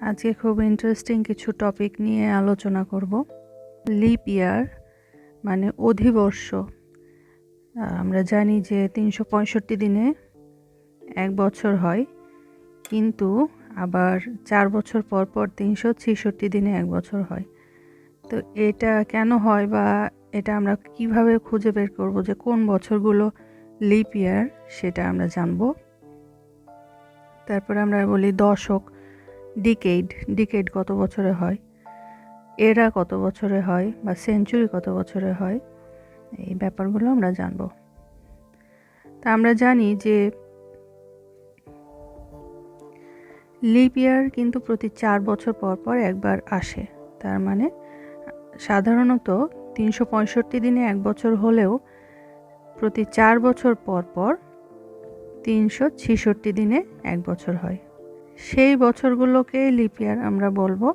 আজকে খুব ইন্টারেস্টিং কিছু টপিক নিয়ে আলোচনা করব। লিপ ইয়ার মানে অধিবর্ষ। আমরা জানি যে 365 দিনে এক বছর হয়, কিন্তু আবার 4 বছর পর পর 366 দিনে এক বছর হয়। তো এটা কেন হয় বা এটা আমরা কিভাবে খুঁজে বের করব যে কোন বছরগুলো লিপ ইয়ার, সেটা আমরা জানব। তারপর আমরা বলি দশক, ডিকেড কত বছরে হয়, এরা কত বছরে হয়, বা সেঞ্চুরি কত বছরে হয়, এই ব্যাপারগুলো আমরা জানব। তা আমরা জানি যে লিপ ইয়ার কিন্তু প্রতি 4 বছর পর পর একবার আসে। তার মানে সাধারণত 365 দিনে এক বছর হলেও প্রতি 4 বছর পর পর 366 দিনে এক বছর হয়। সেই বছরগুলোকে লিপ ইয়ার আমরা বলবো।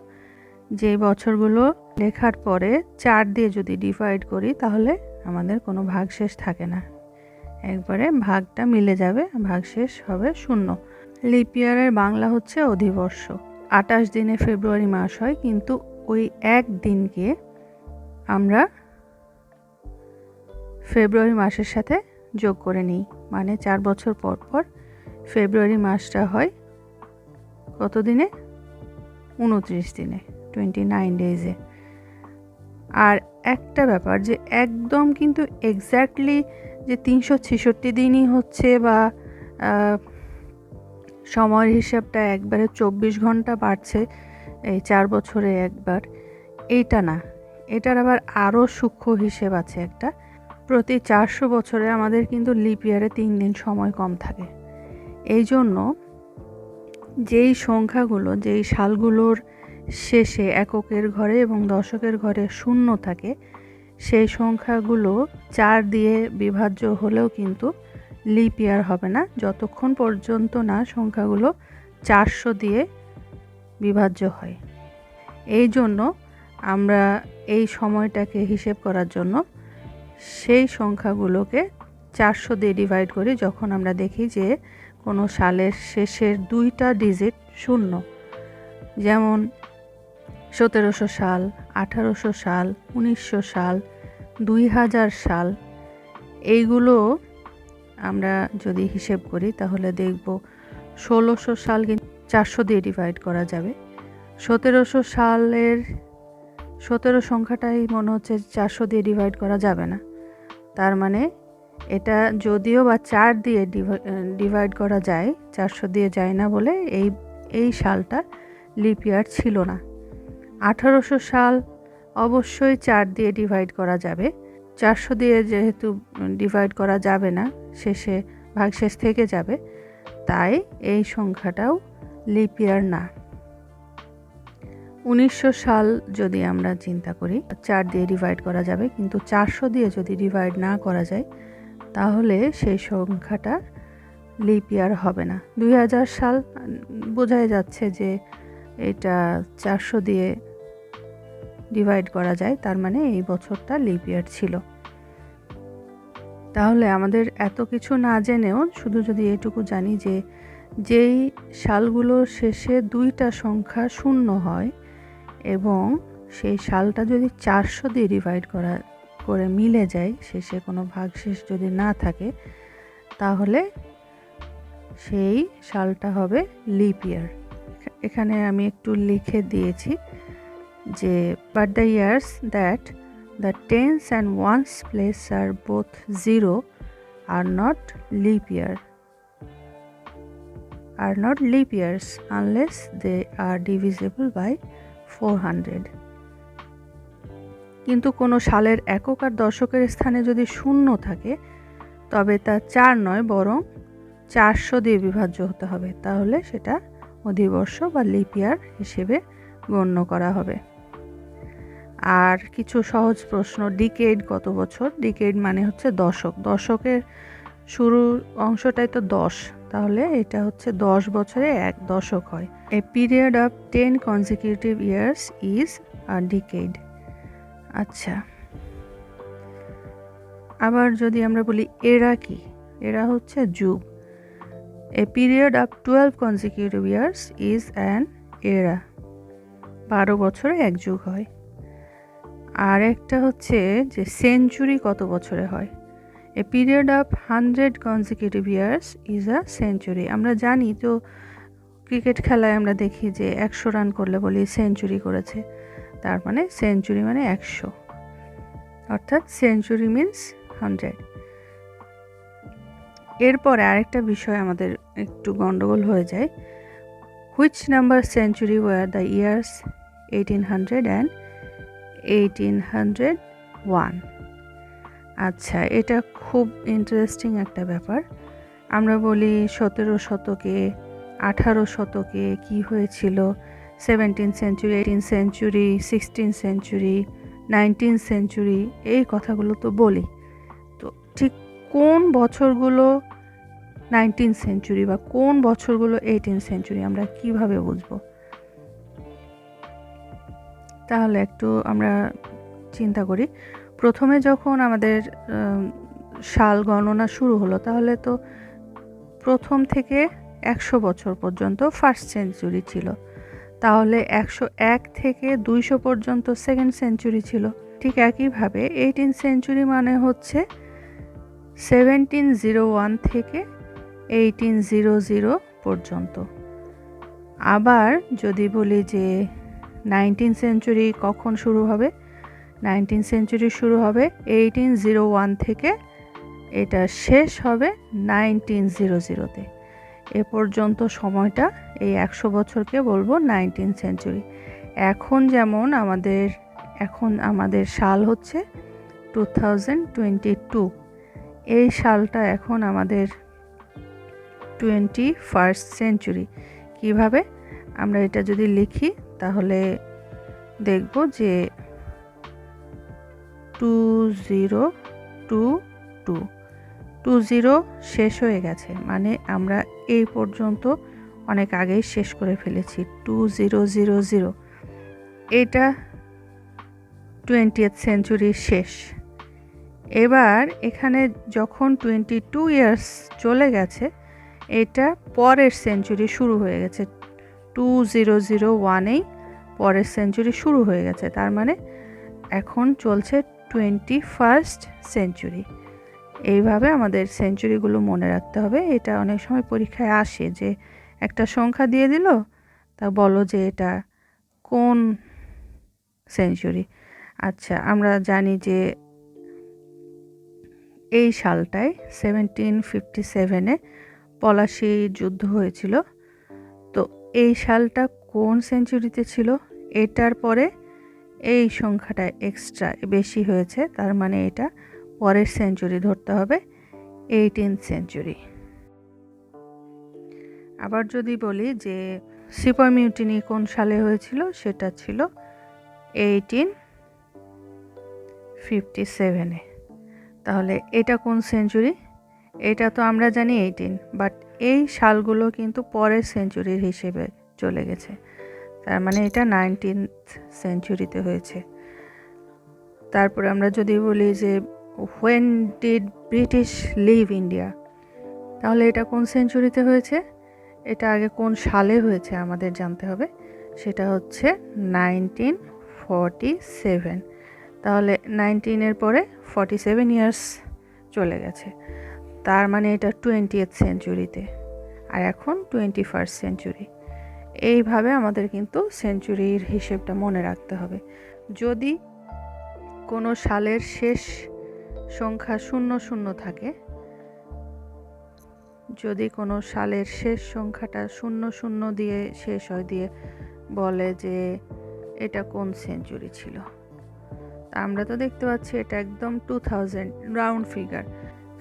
যে বছরগুলো লেখার পরে 4 দিয়ে যদি ডিভাইড করি তাহলে আমাদের কোনো ভাগশেষ থাকে না, একবারে ভাগটা মিলে যাবে, ভাগশেষ হবে 0। লিপ ইয়ারের বাংলা হচ্ছে অধিবর্ষ। 28 দিনে ফেব্রুয়ারি মাস হয়, কিন্তু ওই এক দিনকে আমরা ফেব্রুয়ারি মাসের সাথে যোগ করে নিই, মানে 4 বছর পর পর ফেব্রুয়ারি মাসটা হয় কত দিনে? 29 দিনে, 29 ডেজে। আর একটা ব্যাপার যে একদম কিন্তু এক্স্যাক্টলি যে 366 দিনই হচ্ছে বা সময়ের হিসাবটা একবারে 24 ঘন্টা বাড়ছে এই 4 বছরে একবার, এইটা না। এটার আবার আরও সূক্ষ্ম হিসেব আছে একটা। প্রতি 400 বছরে আমাদের কিন্তু লিপ ইয়ারে 3 দিন সময় কম থাকে। এই জন্য যেই সংখ্যাগুলো, যেই সালগুলোর শেষে এককের ঘরে এবং দশকের ঘরে 0 থাকে, সেই সংখ্যাগুলো 4 দিয়ে বিভাজ্য হলেও কিন্তু লিপ ইয়ার হবে না, যতক্ষণ পর্যন্ত না সংখ্যাগুলো 400 দিয়ে বিভাজ্য হয়। এই জন্য আমরা এই সময়টাকে হিসেব করার জন্য সেই সংখ্যাগুলোকে 400 দিয়ে ডিভাইড করি যখন আমরা দেখি যে কোনো সালের শেষের 2টা ডিজিট 0, যেমন 1700 সাল, 1800 সাল, 1900 সাল, 2000 সাল। এইগুলো আমরা যদি হিসেব করি তাহলে দেখব 1600 সাল কিন্তু 400 দিয়ে ডিভাইড করা যাবে। 1700 সালের 17 সংখ্যাটাই মনে হচ্ছে 400 দিয়ে ডিভাইড করা যাবে না। তার মানে এটা যদিও বা 4 দিয়ে ডিভাইড করা যায়, 400 দিয়ে যায় না বলে এই সালটা লিপ ইয়ার ছিল না। 1800 সাল অবশ্যই 4 দিয়ে ডিভাইড করা যাবে, 400 দিয়ে যেহেতু ডিভাইড করা যাবে না, শেষে ভাগশেষ থেকে যাবে, তাই এই সংখ্যাটাও লিপ ইয়ার না। 1900 সাল যদি আমরা চিন্তা করি, 4 দিয়ে ডিভাইড করা যাবে, কিন্তু 400 দিয়ে যদি ডিভাইড না করা যায় তাহলে সেই সংখ্যাটা লিপ ইয়ার হবে না। 2000 সাল বোঝাই যাচ্ছে যে এটা 400 দিয়ে ডিভাইড করা যায়, তার মানে এই বছরটা লিপ ইয়ার ছিল। তাহলে আমাদের এত কিছু না জেনেও শুধু যদি এটুকু জানি যে যেই সালগুলোর শেষে 2টা সংখ্যা 0 হয় এবং সেই সালটা যদি 400 দিয়ে ডিভাইড করে মিলে যায়, শেষে কোনো ভাগশেষ যদি না থাকে, তাহলে সেই সালটা হবে লিপ ইয়ার। এখানে আমি একটু লিখে দিয়েছি যে but the years that the tens and ones place are both 0 are not leap years unless they are divisible by 400। কিন্তু কোনো সালের একক আর দশকের স্থানে যদি 0 থাকে তবে তা 4 নয় বরং 400 দিয়ে বিভাজ্য হতে হবে, তাহলে সেটা অধিবর্ষ বা লিপ ইয়ার হিসেবে গণ্য করা হবে। আর কিছু সহজ প্রশ্ন, ডিকেড কত বছর? ডিকেড মানে হচ্ছে দশক, দশকের শুরুর অংশটাই তো 10, তাহলে এটা হচ্ছে 10 বছরে এক দশক হয়। A period of 10 consecutive years is a decade। আচ্ছা, আবার যদি আমরা বলি এরা কি, এরা হচ্ছে যুগ। A period of 12 consecutive years is an era। 12 বছরে এক যুগ হয়। আর একটা হচ্ছে যে সেঞ্চুরি কত বছরে হয়। A period of 100 consecutive years is a century. আমরা জানি তো, ক্রিকেট খেলায় আমরা দেখি যে 100 রান করলে বলি সেঞ্চুরি করেছে, তার মানে সেঞ্চুরি মানে 100, অর্থাৎ সেঞ্চুরি মিন্স 100। এরপরে আরেকটা বিষয় আমাদের একটু গন্ডগোল হয়ে যায়, which number century were the years 1800 and 1801। আচ্ছা, এটা খুব ইন্টারেস্টিং একটা ব্যাপার। আমরা বলি 17 শতকে, 18 শতকে কি হয়েছিল, 17th century, 18th century, 16th century, 19th century, এই কথাগুলো তো বলি। তো ঠিক কোন বছরগুলো 19th সেঞ্চুরি বা কোন বছরগুলো 18th সেঞ্চুরি আমরা কিভাবে বুঝবো? তাহলে একটু আমরা চিন্তা করি। প্রথমে যখন আমাদের সাল গণনা শুরু হলো, তাহলে তো প্রথম থেকে 100 বছর পর্যন্ত ফার্স্ট সেঞ্চুরি ছিল, তাহলে 101 থেকে 200 পর্যন্ত সেকেন্ড সেঞ্চুরি ছিল। ঠিক একইভাবে 18th সেঞ্চুরি মানে হচ্ছে 1701 থেকে 1800 পর্যন্ত। আবার যদি বলি যে 19th সেঞ্চুরি কখন শুরু হবে, 19th সেঞ্চুরি শুরু হবে 1801 থেকে, এটা শেষ হবে 1900-তে। এ পর্যন্ত সময়টা, এই 100 বছরকে বলবো 19th সেঞ্চুরি। এখন যেমন আমাদের সাল হচ্ছে 2022, এই সালটা এখন আমাদের 21st সেঞ্চুরি। কিভাবে আমরা এটা যদি লিখি তাহলে দেখব যে 2022 শেষ হয়ে গেছে, মানে আমরা এই পর্যন্ত অনেক আগেই শেষ করে ফেলেছি। 2000, এটা 20th সেঞ্চুরির শেষ। এবার এখানে যখন 22 ইয়ার্স চলে গেছে, এটা পরের সেঞ্চুরি শুরু হয়ে গেছে, 2001-এই পরের সেঞ্চুরি শুরু হয়ে গেছে, তার মানে এখন চলছে 21st সেঞ্চুরি। এইভাবে আমাদের সেঞ্চুরিগুলো মনে রাখতে হবে। এটা অনেক সময় পরীক্ষায় আসে যে একটা সংখ্যা দিয়ে দিল, তা বলো যে এটা কোন সেঞ্চুরি। আচ্ছা, আমরা জানি যে এই সালটায় 1757-এ পলাশী যুদ্ধ হয়েছিল। তো এই সালটা কোন সেঞ্চুরিতে ছিল, এটার পরে এই সংখ্যাটা এক্সট্রা বেশি হয়েছে, তার মানে এটা পরের সেঞ্চুরি ধরতে হবে, 18th সেঞ্চুরি। আবার যদি বলি যে সিপাই মিউটিনি কোন সালে হয়েছিল, সেটা ছিল 1857-এ। তাহলে এটা কোন সেঞ্চুরি, এটা তো আমরা জানি 18, বাট এই সালগুলো কিন্তু পরের সেঞ্চুরির হিসেবে চলে গেছে, তার মানে এটা 19th সেঞ্চুরিতে হয়েছে। তারপরে আমরা যদি বলি যে when did British leave India, তাহলে এটা কোন সেঞ্চুরিতে হয়েছে, এটা আগে কোন সালে হয়েছে আমাদের জানতে হবে, সেটা হচ্ছে 1947। তাহলে 19-এর পরে 47 ইয়ার্স চলে গেছে, তার মানে এটা 20th সেঞ্চুরিতে, আর এখন 21st সেঞ্চুরি। এইভাবে আমাদের কিন্তু সেঞ্চুরির হিসেবটা মনে রাখতে হবে। যদি কোনো সালের শেষ সংখ্যা 00 থাকে, যদি কোনো সালের শেষ সংখ্যাটা 00 দিয়ে শেষ হয়, দিয়ে বলে যে এটা কোন সেঞ্চুরি ছিল, আমরা তো দেখতে পাচ্ছি এটা একদম 2000 round figure,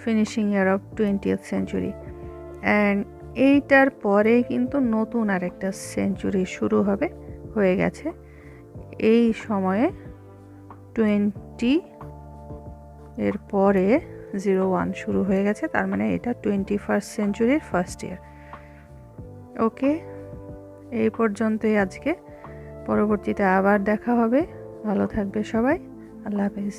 finishing year of 20th century. And এইটার পরে কিন্তু নতুন আরেকটা সেঞ্চুরি শুরু হয়ে গেছে এই সময়ে, 20 এর পরে 01 শুরু হয়ে গেছে, তার মানে এটা 21st সেঞ্চুরির ফার্স্ট ইয়ার। ওকে, এই পর্যন্তই আজকে, পরবর্তীতে আবার দেখা হবে। ভালো থাকবে সবাই, আল্লাহ হাফেজ।